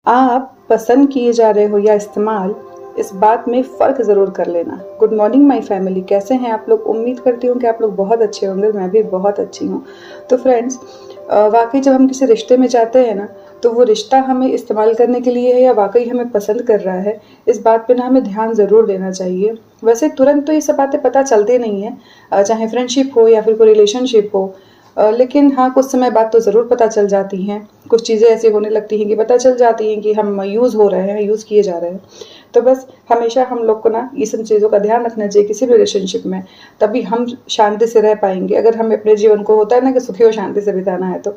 आप पसंद किए जा रहे हो या इस्तेमाल, इस बात में फ़र्क ज़रूर कर लेना। गुड मॉर्निंग माय फैमिली, कैसे हैं आप लोग? उम्मीद करती हूँ कि आप लोग बहुत अच्छे होंगे, मैं भी बहुत अच्छी हूँ। तो फ्रेंड्स, वाक़ई जब हम किसी रिश्ते में जाते हैं ना, तो वो रिश्ता हमें इस्तेमाल करने के लिए है या वाक़ई हमें पसंद कर रहा है, इस बात पे ना हमें ध्यान ज़रूर देना चाहिए। वैसे तुरंत तो ये सब बातें पता चलती नहीं हैं, चाहे फ्रेंडशिप हो या फिर कोई रिलेशनशिप हो। लेकिन हाँ, कुछ समय बाद तो ज़रूर पता चल जाती हैं। कुछ चीज़ें ऐसी होने लगती हैं कि पता चल जाती हैं कि हम यूज़ हो रहे हैं, यूज़ किए जा रहे हैं। तो बस हमेशा हम लोग को ना ये सब चीज़ों का ध्यान रखना चाहिए किसी भी रिलेशनशिप में, तभी हम शांति से रह पाएँगे। अगर हमें अपने जीवन को होता है ना कि सुखी और शांति से बिताना है तो।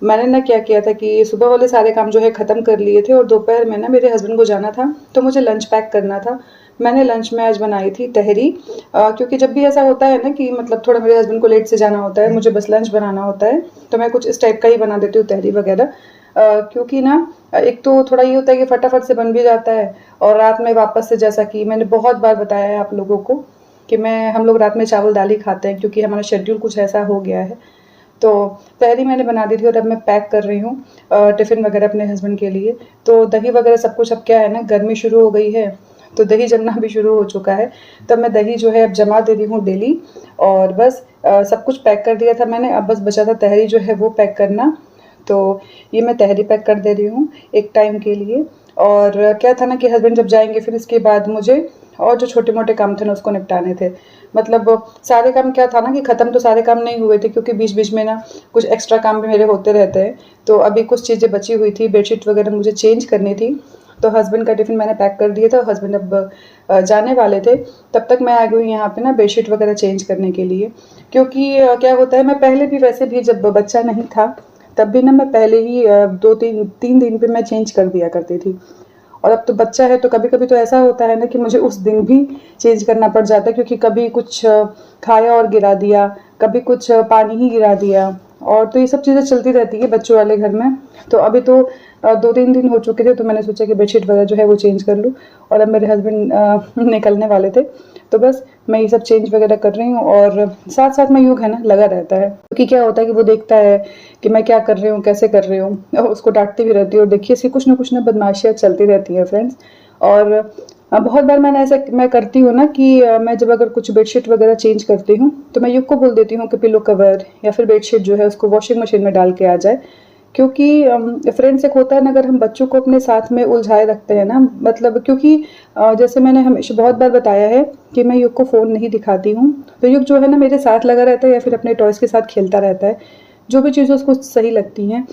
मैंने ना क्या किया था कि सुबह वाले सारे काम जो है ख़त्म कर लिए थे और दोपहर में ना मेरे हस्बैंड को जाना था, तो मुझे लंच पैक करना था। मैंने लंच में आज बनाई थी तहरी, क्योंकि जब भी ऐसा होता है ना कि मतलब थोड़ा मेरे हस्बैंड को लेट से जाना होता है, मुझे बस लंच बनाना होता है, तो मैं कुछ इस टाइप का ही बना देती हूँ तहरी वगैरह। क्योंकि ना एक तो थोड़ा ये होता है कि फटाफट से बन भी जाता है और रात में वापस से, जैसा कि मैंने बहुत बार बताया है आप लोगों को कि हम लोग रात में चावल दाल ही खाते हैं क्योंकि हमारा शेड्यूल कुछ ऐसा हो गया है। तो तहरी मैंने बना दी थी और अब मैं पैक कर रही हूँ टिफ़िन वगैरह अपने हस्बैंड के लिए। तो दही वगैरह सब कुछ, अब क्या है ना, गर्मी शुरू हो गई है, तो दही जमना भी शुरू हो चुका है। तब मैं दही जो है अब जमा दे रही हूँ डेली, और बस सब कुछ पैक कर दिया था मैंने, अब बस बचा था तहरी जो है वो पैक करना। तो ये मैं तहरी पैक कर दे रही हूँ एक टाइम के लिए। और क्या था ना कि हस्बैंड जब जाएँगे फिर इसके बाद मुझे और जो छोटे-मोटे काम थे ना उसको निपटाने थे। मतलब सारे काम क्या था ना कि ख़त्म तो सारे काम नहीं हुए थे, क्योंकि बीच-बीच में ना कुछ एक्स्ट्रा काम भी मेरे होते रहते हैं। तो अभी कुछ चीज़ें बची हुई थी, बेडशीट वगैरह मुझे चेंज करनी थी। तो हस्बैंड का टिफ़िन मैंने पैक कर दिया था, हस्बैंड अब जाने वाले थे। तब तक मैं आ गई हूँ यहाँ पे ना बेडशीट वगैरह चेंज करने के लिए। क्योंकि क्या होता है, मैं पहले भी वैसे भी जब बच्चा नहीं था, तब भी ना मैं पहले ही 2-3 दिन पे मैं चेंज कर दिया करती थी। और अब तो बच्चा है तो कभी-कभी तो ऐसा होता है ना कि मुझे उस दिन भी चेंज करना पड़ जाता है, क्योंकि कभी कुछ खाया और गिरा दिया, कभी कुछ पानी ही गिरा दिया, और तो ये सब चीज़ें चलती रहती है बच्चों वाले घर में। तो अभी तो 2-3 दिन हो चुके थे, तो मैंने सोचा कि बेडशीट वगैरह जो है वो चेंज कर लूँ, और अब मेरे हस्बैंड निकलने वाले थे, तो बस मैं ये सब चेंज वगैरह कर रही हूँ। और साथ-साथ में यूँ है ना लगा रहता है, क्योंकि क्या होता है कि वो देखता है कि मैं क्या कर रही हूँ, कैसे कर रही हूँ, और उसको डाँटती भी रहती हूँ, और देखिए इसकी कुछ ना बदमाशियाँ चलती रहती हैं फ्रेंड्स। और बहुत बार मैंने ऐसा मैं करती हूँ ना कि मैं जब अगर कुछ बेडशीट वगैरह चेंज करती हूँ, तो मैं युग को बोल देती हूँ कि पिलो कवर या फिर बेडशीट जो है उसको वॉशिंग मशीन में डाल के आ जाए। क्योंकि फ्रेंड्स, एक होता है ना, अगर हम बच्चों को अपने साथ में उलझाए रखते हैं ना, मतलब क्योंकि जैसे मैंने हमेशा बहुत बार बताया है कि मैं युग को फ़ोन नहीं दिखाती हूँ, तो युग जो है ना मेरे साथ लगा रहता है या फिर अपने टॉयज़ के साथ खेलता रहता है, जो भी चीज़ें उसको सही लगती हैं।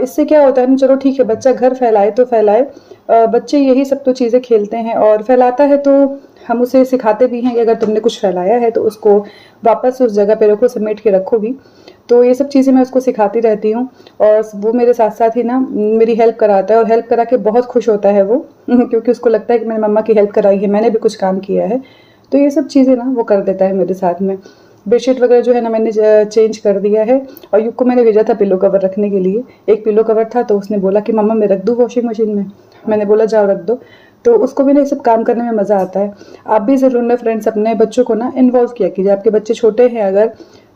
इससे क्या होता है ना, चलो ठीक है, बच्चा घर फैलाए तो फैलाए, बच्चे यही सब तो चीज़ें खेलते हैं और फैलाता है, तो हम उसे सिखाते भी हैं कि अगर तुमने कुछ फैलाया है तो उसको वापस उस जगह पे रखो, समेट के रखो भी। तो ये सब चीज़ें मैं उसको सिखाती रहती हूँ, और वो मेरे साथ-साथ ही ना मेरी हेल्प कराता है, और हेल्प करा के बहुत खुश होता है वो क्योंकि उसको लगता है कि मैंने मम्मा की हेल्प कराई है, मैंने भी कुछ काम किया है। तो ये सब चीज़ें ना वो कर देता है मेरे साथ में। बेडशीट वगैरह जो है ना मैंने चेंज कर दिया है, और युग को मैंने भेजा था पिलो कवर रखने के लिए। एक पिलो कवर था तो उसने बोला कि मम्मा मैं रख दूँ वॉशिंग मशीन में? मैंने बोला जाओ रख दो। तो उसको भी ना ये सब काम करने में मज़ा आता है। आप भी ज़रूर ना फ्रेंड्स अपने बच्चों को ना इन्वॉल्व किया कीजिए। आपके बच्चे छोटे हैं अगर,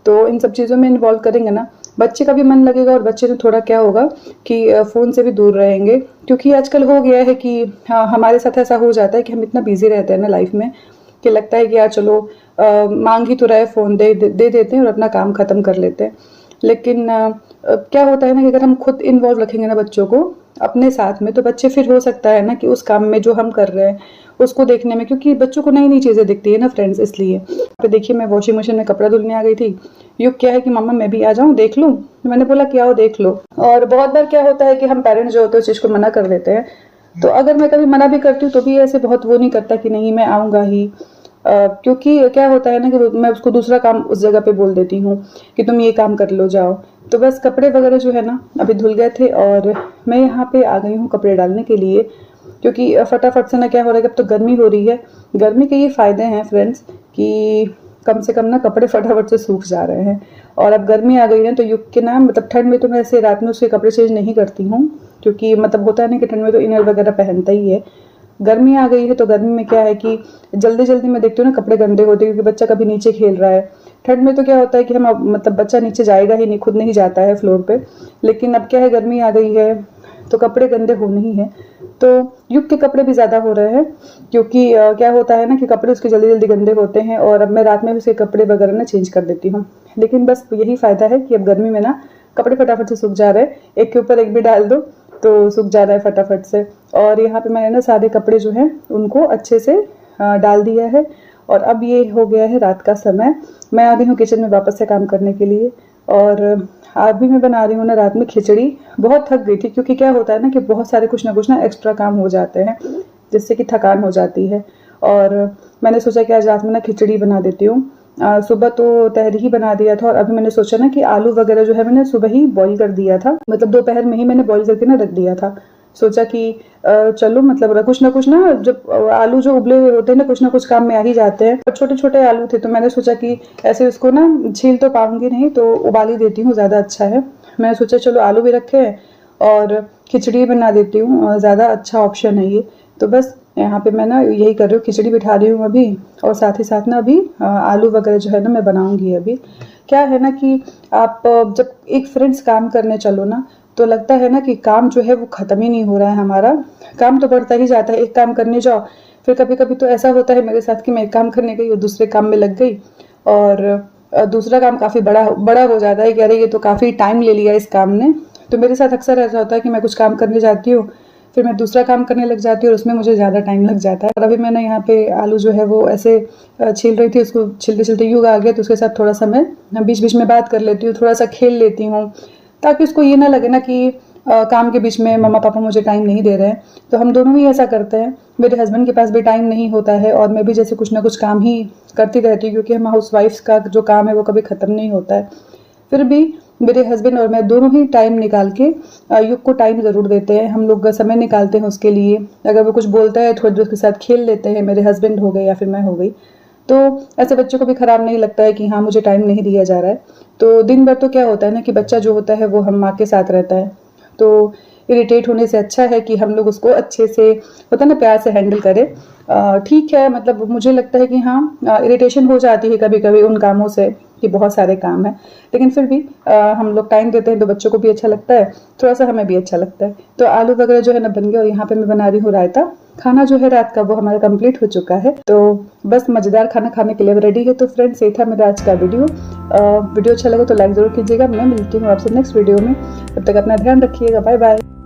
तो इन सब चीज़ों में इन्वॉल्व करेंगे ना, बच्चे का भी मन लगेगा, और बच्चे ने थोड़ा क्या होगा कि फ़ोन से भी दूर रहेंगे। क्योंकि आजकल हो गया है कि हाँ, हमारे साथ ऐसा हो जाता है कि हम इतना बिज़ी रहते हैं ना लाइफ में, कि लगता है कि यार चलो मांग ही तो रहा है फ़ोन, दे देते हैं और अपना काम ख़त्म कर लेते हैं। लेकिन क्या होता है ना कि अगर हम खुद इन्वॉल्व रखेंगे ना बच्चों को अपने साथ में, तो बच्चे फिर हो सकता है ना कि उस काम में जो हम कर रहे हैं उसको देखने में, क्योंकि बच्चों को नई नई चीज़ें दिखती है ना फ्रेंड्स, इसलिए। तो देखिए मैं वॉशिंग मशीन में कपड़ा धुलने आ गई थी, युग क्या है कि मम्मा मैं भी आ जाऊँ देख लूँ, मैंने बोला कि आओ देख लो। और बहुत बार क्या होता है कि हम पेरेंट्स जो होते हैं उस चीज़ को मना कर देते हैं, तो अगर मैं कभी मना भी करती हूँ तो भी ऐसे बहुत वो नहीं करता कि नहीं मैं आऊँगा ही। क्योंकि क्या होता है ना कि मैं उसको दूसरा काम उस जगह पे बोल देती हूँ कि तुम ये काम कर लो जाओ। तो बस कपड़े वगैरह जो है ना अभी धुल गए थे, और मैं यहाँ पे आ गई हूँ कपड़े डालने के लिए, क्योंकि फटाफट से ना क्या हो रहा है कि अब तो गर्मी हो रही है। गर्मी के ये फ़ायदे हैं फ्रेंड्स कि कम से कम ना कपड़े फटाफट से सूख जा रहे हैं। और अब गर्मी आ गई है तो युग के ना, मतलब ठंड में तो मैं ऐसे रात में उसके कपड़े चेंज नहीं करती हूँ, क्योंकि मतलब होता है ना कि ठंड में तो इनर वगैरह पहनता ही है। गर्मी आ गई है तो गर्मी में क्या है कि जल्दी-जल्दी मैं देखती हूँ ना कपड़े गंदे होते हैं, क्योंकि बच्चा कभी नीचे खेल रहा है। ठंड में तो क्या होता है कि मतलब बच्चा नीचे जाएगा ही नहीं, खुद नहीं जाता है फ्लोर पे। लेकिन अब क्या है, गर्मी आ गई है तो कपड़े गंदे होने ही हैं। तो युग के कपड़े भी ज़्यादा हो रहे हैं, क्योंकि क्या होता है ना कि कपड़े उसके जल्दी जल्दी गंदे होते हैं, और अब मैं रात में भी उसके कपड़े वगैरह ना चेंज कर देती हूँ। लेकिन बस यही फ़ायदा है कि अब गर्मी में ना कपड़े फटाफट से सूख जा रहे हैं, एक के ऊपर एक भी डाल दो तो सूख जा रहा है फटाफट से। और यहाँ पे मैंने ना सारे कपड़े जो हैं उनको अच्छे से डाल दिया है। और अब ये हो गया है रात का समय, मैं आ गई हूँ किचन में वापस से काम करने के लिए। और अभी मैं बना रही हूँ ना रात में खिचड़ी। बहुत थक गई थी, क्योंकि क्या होता है ना कि बहुत सारे कुछ ना एक्स्ट्रा काम हो जाते हैं, जिससे कि थकान हो जाती है। और मैंने सोचा कि आज रात में ना खिचड़ी बना देती हूँ। सुबह तो तहरी ही बना दिया था, और अभी मैंने सोचा ना कि आलू वगैरह जो है मैंने सुबह ही बॉईल कर दिया था, मतलब दोपहर में ही मैंने बॉईल करके ना रख दिया था। सोचा कि चलो मतलब कुछ ना जब आलू जो उबले हुए होते हैं ना कुछ काम में आ ही जाते हैं। और छोटे छोटे आलू थे, तो मैंने सोचा कि ऐसे उसको ना छील तो पाऊंगी नहीं, तो उबाल ही देती हूँ, ज़्यादा अच्छा है। मैंने सोचा चलो आलू भी रखे हैं और खिचड़ी बना देती हूँ, ज़्यादा अच्छा ऑप्शन है ये। तो बस यहाँ पे मैं ना यही कर रही हूँ, खिचड़ी बिठा रही हूँ अभी, और साथ ही साथ ना अभी आलू वगैरह जो है ना मैं बनाऊंगी अभी। क्या है ना कि आप जब एक फ्रेंड्स काम करने चलो ना, तो लगता है ना कि काम जो है वो ख़त्म ही नहीं हो रहा है हमारा, काम तो बढ़ता ही जाता है। एक काम करने जाओ, फिर कभी कभी तो ऐसा होता है मेरे साथ कि मैं एक काम करने गई और दूसरे काम में लग गई, और दूसरा काम काफ़ी बड़ा बड़ा हो जाता है कि अरे ये तो काफ़ी टाइम ले लिया इस काम ने। तो मेरे साथ अक्सर ऐसा होता है कि मैं कुछ काम करने जाती हूँ, फिर मैं दूसरा काम करने लग जाती हूँ, और उसमें मुझे ज़्यादा टाइम लग जाता है। और अभी मैंने यहाँ पे आलू जो है वो ऐसे छील रही थी, उसको छिलते छिलते युग आ गया, तो उसके साथ थोड़ा सा मैं बीच बीच में बात कर लेती हूँ, थोड़ा सा खेल लेती हूँ, ताकि उसको ये ना लगे ना कि काम के बीच में मम्मा पापा मुझे टाइम नहीं दे रहे हैं। तो हम दोनों ही ऐसा करते हैं, मेरे हस्बैंड के पास भी टाइम नहीं होता है, और मैं भी जैसे कुछ ना कुछ काम ही करती रहती हूँ, क्योंकि हम हाउस वाइफ्स का जो काम है वो कभी ख़त्म नहीं होता है। फिर भी मेरे हस्बैंड और मैं दोनों ही टाइम निकाल के युग को टाइम ज़रूर देते हैं, हम लोग समय निकालते हैं उसके लिए। अगर वो कुछ बोलता है थोड़ी देर उसके साथ खेल लेते हैं, मेरे हस्बैंड हो गए या फिर मैं हो गई, तो ऐसे बच्चों को भी ख़राब नहीं लगता है कि हाँ मुझे टाइम नहीं दिया जा रहा है। तो दिन भर तो क्या होता है ना कि बच्चा जो होता है वो हम माँ के साथ रहता है, तो इरिटेट होने से अच्छा है कि हम लोग उसको अच्छे से होता है ना प्यार से हैंडल करें। ठीक है, मतलब मुझे लगता है कि हाँ इरिटेशन हो जाती है कभी कभी उन कामों से कि बहुत सारे काम हैं, लेकिन फिर भी हम लोग टाइम देते हैं तो बच्चों को भी अच्छा लगता है, थोड़ा सा हमें भी अच्छा लगता है। तो आलू वगैरह जो है ना बन गया, और यहाँ पे मैं बना रही हूँ रायता। खाना जो है रात का वो हमारा कंप्लीट हो चुका है, तो बस मज़ेदार खाना खाने के लिए रेडी है। तो फ्रेंड्स ये था मेरा आज का वीडियो। वीडियो अच्छा लगे तो लाइक ज़रूर कीजिएगा। मैं मिलती हूँ आपसे नेक्स्ट वीडियो में, तब तक अपना ध्यान रखिएगा। Bye bye.